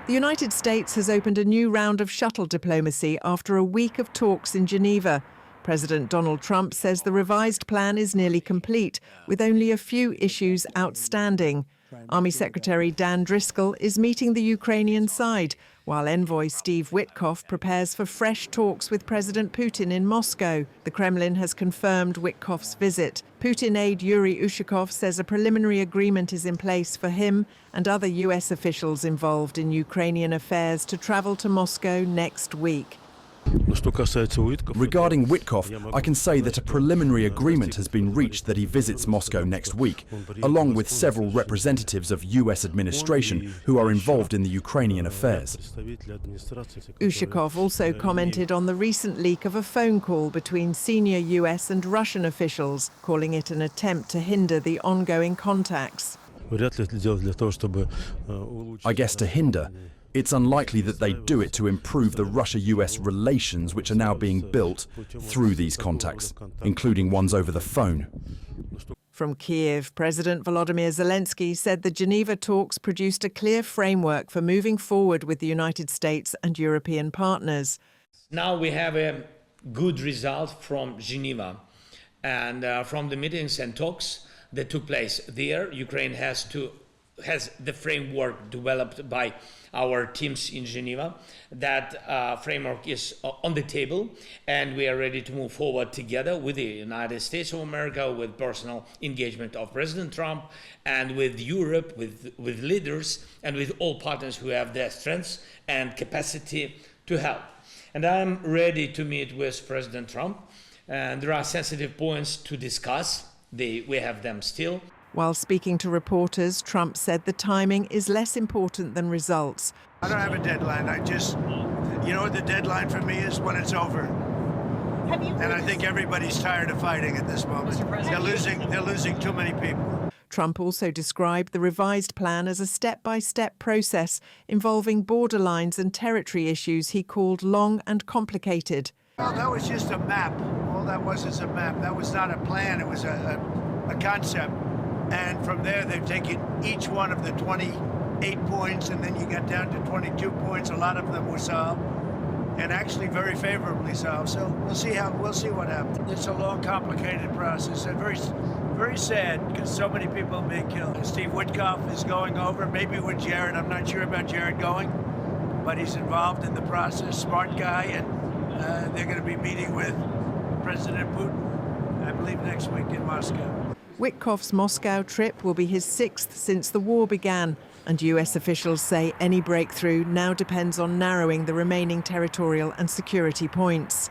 The United States has opened a new round of shuttle diplomacy after a week of talks in Geneva. President Donald Trump says the revised plan is nearly complete, with only a few issues outstanding. Army Secretary Dan Driscoll is meeting the Ukrainian side, while envoy Steve Witkoff prepares for fresh talks with President Putin in Moscow. The Kremlin has confirmed Witkoff's visit. Putin aide Yuri Ushakov says a preliminary agreement is in place for him and other US officials involved in Ukrainian affairs to travel to Moscow next week. Regarding Witkoff, I can say that a preliminary agreement has been reached that he visits Moscow next week, along with several representatives of US administration who are involved in the Ukrainian affairs. Ushakov also commented on the recent leak of a phone call between senior US and Russian officials, calling it an attempt to hinder the ongoing contacts. I guess to hinder. It's unlikely that they do it to improve the Russia-US relations which are now being built through these contacts, including ones over the phone. From Kiev, President Volodymyr Zelensky said the Geneva talks produced a clear framework for moving forward with the United States and European partners. Now we have a good result from Geneva and from the meetings and talks that took place there. Ukraine has the framework developed by our teams in Geneva. That framework is on the table, and we are ready to move forward together with the United States of America, with personal engagement of President Trump, and with Europe, with leaders, and with all partners who have their strengths and capacity to help. And I'm ready to meet with President Trump, and there are sensitive points to discuss. We have them still. While speaking to reporters, Trump said the timing is less important than results. I don't have a deadline. You know what the deadline for me is? When it's over. And I think everybody's tired of fighting at this moment. They're losing too many people. Trump also described the revised plan as a step-by-step process involving borderlines and territory issues he called long and complicated. Well, that was just a map. All that was is a map. That was not a plan. It was a concept. And from there, they've taken each one of the 28 points, and then you get down to 22 points. A lot of them were solved, and actually very favorably solved. So we'll see what happens. It's a long, complicated process, and very, very sad because so many people have been killed. Steve Witkoff is going over, maybe with Jared. I'm not sure about Jared going, but he's involved in the process. Smart guy, and they're going to be meeting with President Putin, I believe, next week in Moscow. Witkoff's Moscow trip will be his sixth since the war began, and US officials say any breakthrough now depends on narrowing the remaining territorial and security points.